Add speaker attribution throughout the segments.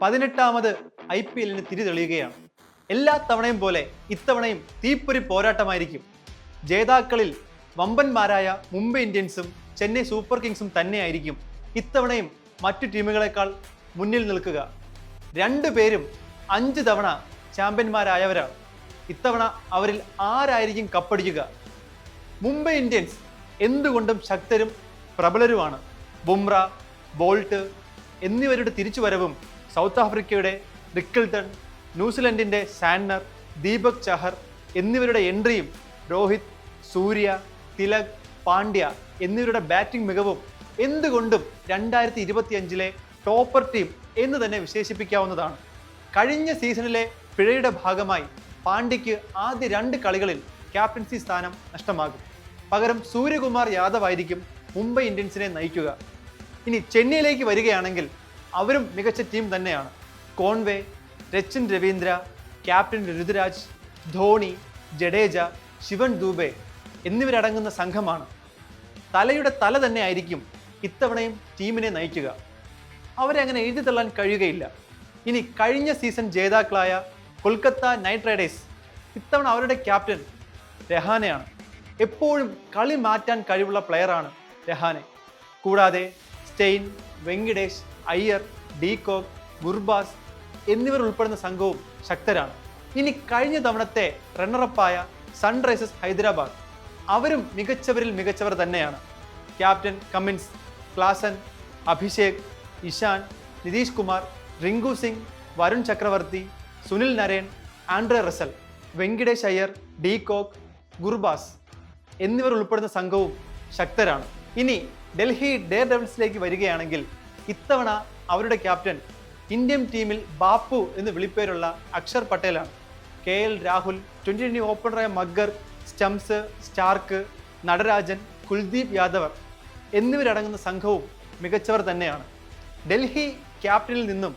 Speaker 1: 18ാമത് IPL തിരിതെളിയുകയാണ്. എല്ലാ തവണയും പോലെ ഇത്തവണയും തീപ്പൊരി പോരാട്ടമായിരിക്കും. ജേതാക്കളിൽ വമ്പന്മാരായ മുംബൈ ഇന്ത്യൻസും ചെന്നൈ സൂപ്പർ കിങ്സും തന്നെയായിരിക്കും ഇത്തവണയും മറ്റു ടീമുകളെക്കാൾ മുന്നിൽ നിൽക്കുക. രണ്ടുപേരും 5 തവണ ചാമ്പ്യന്മാരായവരാണ്. ഇത്തവണ അവരിൽ ആരായിരിക്കും കപ്പടിക്കുക? മുംബൈ ഇന്ത്യൻസ് എന്തുകൊണ്ടും ശക്തരും പ്രബലരുമാണ്. ബുംറ, ബോൾട്ട് എന്നിവരുടെ തിരിച്ചുവരവും സൗത്ത് ആഫ്രിക്കയുടെ റിക്കിൾട്ടൺ, ന്യൂസിലൻഡിൻ്റെ സാന്നർ, ദീപക് ചഹർ എന്നിവരുടെ എൻട്രിയും രോഹിത്, സൂര്യ, തിലക്, പാണ്ഡ്യ എന്നിവരുടെ ബാറ്റിംഗ് മികവും എന്തുകൊണ്ടും 2025 ടോപ്പർ ടീം എന്ന് തന്നെ വിശേഷിപ്പിക്കാവുന്നതാണ്. കഴിഞ്ഞ സീസണിലെ പിഴയുടെ ഭാഗമായി പാണ്ഡ്യയ്ക്ക് ആദ്യ 2 കളികളിൽ ക്യാപ്റ്റൻസി സ്ഥാനം നഷ്ടമാകും. പകരം സൂര്യകുമാർ യാദവ് ആയിരിക്കും മുംബൈ ഇന്ത്യൻസിനെ നയിക്കുക. ഇനി ചെന്നൈയിലേക്ക് വരികയാണെങ്കിൽ അവരും മികച്ച ടീം തന്നെയാണ്. കോൺവേ, രച്ചിൻ രവീന്ദ്ര, ക്യാപ്റ്റൻ ഋതുരാജ്, ധോണി, ജഡേജ, ശിവൻ ദൂബെ എന്നിവരടങ്ങുന്ന സംഘമാണ്. തലയുടെ തല തന്നെ ആയിരിക്കും ഇത്തവണയും ടീമിനെ നയിക്കുക. അവരെ അങ്ങനെ എഴുതി തള്ളാൻ കഴിയുകയില്ല. ഇനി കഴിഞ്ഞ സീസൺ ജേതാക്കളായ കൊൽക്കത്ത നൈറ്റ് റൈഡേഴ്സ് ഇത്തവണ അവരുടെ ക്യാപ്റ്റൻ രഹാനെയാണ്. എപ്പോഴും കളി മാറ്റാൻ കഴിവുള്ള പ്ലെയറാണ് രഹാനെ. കൂടാതെ സ്റ്റെയിൻ, വെങ്കിടേഷ്, അയ്യർ, ഡീകോക്ക്, ഗുർബാസ് എന്നിവർ ഉൾപ്പെടുന്ന സംഘവും ശക്തരാണ്. ഇനി കഴിഞ്ഞ തവണത്തെ റണ്ണറപ്പായ സൺറൈസേഴ്സ് ഹൈദരാബാദ് അവരും മികച്ചവരിൽ മികച്ചവർ തന്നെയാണ്. Captain Cummins, Klaasen, Abhishek, Ishan, Nitish Kumar, Rinku Singh, Varun Chakravarthy, Sunil Narine, Andre Russell, Venkatesh Iyer, de Kock, Gurbaz എന്നിവർ ഉൾപ്പെടുന്ന സംഘവും ശക്തരാണ്. ഇനി ഡൽഹി ഡെയർ ഡെവിൾസിലേക്ക് വരികയാണെങ്കിൽ ഇത്തവണ അവരുടെ ക്യാപ്റ്റൻ ഇന്ത്യൻ ടീമിൽ ബാപ്പു എന്ന് വിളിപ്പേരുള്ള അക്ഷർ പട്ടേലാണ്. KL രാഹുൽ, 2020 ഓപ്പണറായ McGurk, Stubbs, Starc, Natarajan, Kuldeep Yadav എന്നിവരടങ്ങുന്ന സംഘവും മികച്ചവർ തന്നെയാണ്. ഡൽഹി ക്യാപ്റ്റനിൽ നിന്നും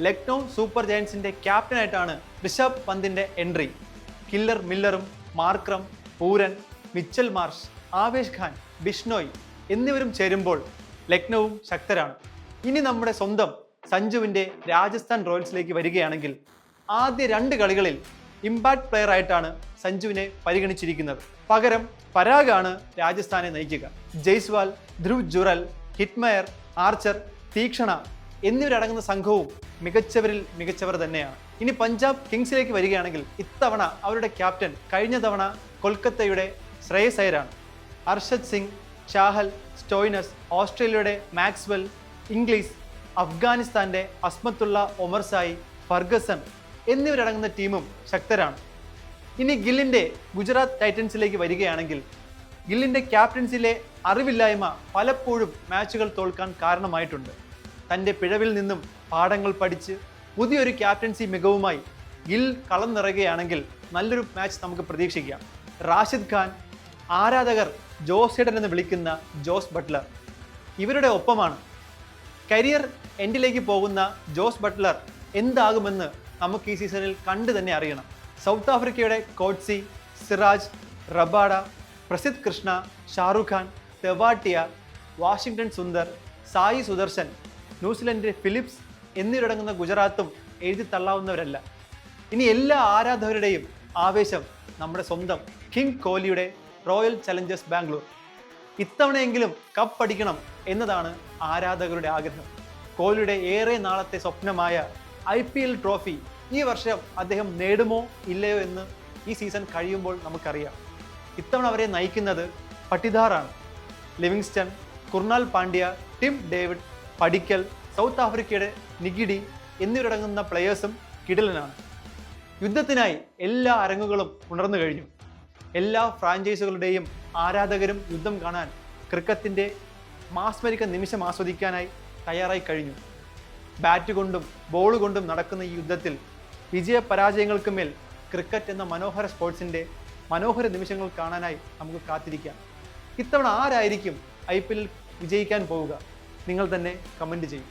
Speaker 1: ലക്നൗ സൂപ്പർ ജയൻസിന്റെ ക്യാപ്റ്റനായിട്ടാണ് ഋഷഭ് പന്തിന്റെ എൻട്രി. കില്ലർ മില്ലറും Markram, Pooran, Mitchell Marsh, Avesh Khan, Bishnoi എന്നിവരും ചേരുമ്പോൾ ലക്നൌവും ശക്തരാണ്. ഇനി നമ്മുടെ സ്വന്തം സഞ്ജുവിൻ്റെ രാജസ്ഥാൻ റോയൽസിലേക്ക് വരികയാണെങ്കിൽ ആദ്യ 2 കളികളിൽ ഇമ്പാക്ട് പ്ലെയർ ആയിട്ടാണ് സഞ്ജുവിനെ പരിഗണിച്ചിരിക്കുന്നത്. പകരം പരാഗാണ് രാജസ്ഥാനെ നയിക്കുക. ജയ്സ്വാൾ, ധ്രുവ് ജുറൽ, ഹിറ്റ്മയർ, ആർച്ചർ, തീക്ഷണ എന്നിവരടങ്ങുന്ന സംഘവും മികച്ചവരിൽ മികച്ചവർ തന്നെയാണ്. ഇനി പഞ്ചാബ് കിങ്സിലേക്ക് വരികയാണെങ്കിൽ ഇത്തവണ അവരുടെ ക്യാപ്റ്റൻ കഴിഞ്ഞ തവണ കൊൽക്കത്തയുടെ ശ്രേയസ് അയ്യരാണ്. അർഷദ് സിംഗ്, ചാഹൽ, സ്റ്റോയിനസ്, ഓസ്ട്രേലിയയുടെ മാക്സ്വെൽ, ഇംഗ്ലീഷ്, അഫ്ഗാനിസ്ഥാന്റെ അസ്മത്തുള്ള ഒമർസായി, ഫർഗസൺ എന്നിവരടങ്ങുന്ന ടീമും ശക്തരാണ്. ഇനി ഗില്ലിന്റെ ഗുജറാത്ത് ടൈറ്റൻസിലേക്ക് വരികയാണെങ്കിൽ ഗില്ലിന്റെ ക്യാപ്റ്റൻസിലെ അറിവില്ലായ്മ പലപ്പോഴും മാച്ചുകൾ തോൽക്കാൻ കാരണമായിട്ടുണ്ട്. തൻ്റെ പിഴവിൽ നിന്നും പാഠങ്ങൾ പഠിച്ച് പുതിയൊരു ക്യാപ്റ്റൻസി മികവുമായി ഗിൽ കളം നിറയുകയാണെങ്കിൽ നല്ലൊരു മാച്ച് നമുക്ക് പ്രതീക്ഷിക്കാം. റാഷിദ് ഖാൻ, ആരാധകർ ജോസേഡൻ എന്ന് വിളിക്കുന്ന ജോസ് ബട്ട്ലർ ഇവരുടെ ഒപ്പമാണ്. കരിയർ എൻഡിലേക്ക് പോകുന്ന ജോസ് ബട്ട്ലർ എന്താകുമെന്ന് നമുക്ക് ഈ സീസണിൽ കണ്ടു തന്നെ അറിയണം. സൗത്ത് ആഫ്രിക്കയുടെ Coetzee, Siraj, Rabada, Prasidh Krishna, Shahrukh Khan, Tewatia, Washington Sundar, Sai Sudharsan, ന്യൂസിലൻഡിലെ ഫിലിപ്സ് എന്നിവരടങ്ങുന്ന ഗുജറാത്തും എഴുതി തള്ളാവുന്നവരല്ല. ഇനി എല്ലാ ആരാധകരുടെയും ആവേശം നമ്മുടെ സ്വന്തം കിങ് കോഹ്ലിയുടെ റോയൽ ചലഞ്ചേഴ്സ് ബാംഗ്ലൂർ. ഇത്തവണയെങ്കിലും കപ്പ് അടിക്കണം എന്നതാണ് ആരാധകരുടെ ആഗ്രഹം. കോഹ്ലിയുടെ ഏറെ നാളത്തെ സ്വപ്നമായ IPL ട്രോഫി ഈ വർഷം അദ്ദേഹം നേടുമോ ഇല്ലയോ എന്ന് ഈ സീസൺ കഴിയുമ്പോൾ നമുക്കറിയാം. ഇത്തവണ അവരെ നയിക്കുന്നത് പട്ടിദാറാണ്. Livingstone, Krunal Pandya, Tim David, Padikkal, south ആഫ്രിക്കയുടെ നിഗിഡി എന്നിവരടങ്ങുന്ന പ്ലെയേഴ്സും കിടിലനാണ്. യുദ്ധത്തിനായി എല്ലാ അരങ്ങുകളും ഉണർന്നു കഴിഞ്ഞു. എല്ലാ ഫ്രാഞ്ചൈസുകളുടെയും ആരാധകരും യുദ്ധം കാണാൻ ക്രിക്കറ്റിൻ്റെ മാസ്മരിക നിമിഷം ആസ്വദിക്കാനായി തയ്യാറായി കഴിഞ്ഞു. ബാറ്റ് കൊണ്ടും ബോൾ കൊണ്ടും നടക്കുന്ന ഈ യുദ്ധത്തിൽ വിജയപരാജയങ്ങൾക്ക് മേൽ ക്രിക്കറ്റ് എന്ന മനോഹര സ്പോർട്സിൻ്റെ മനോഹര നിമിഷങ്ങൾ കാണാനായി നമുക്ക് കാത്തിരിക്കാം. ഇത്തവണ ആരായിരിക്കും IPL വിജയിക്കാൻ പോവുക? നിങ്ങൾ തന്നെ കമൻറ്റ് ചെയ്യും.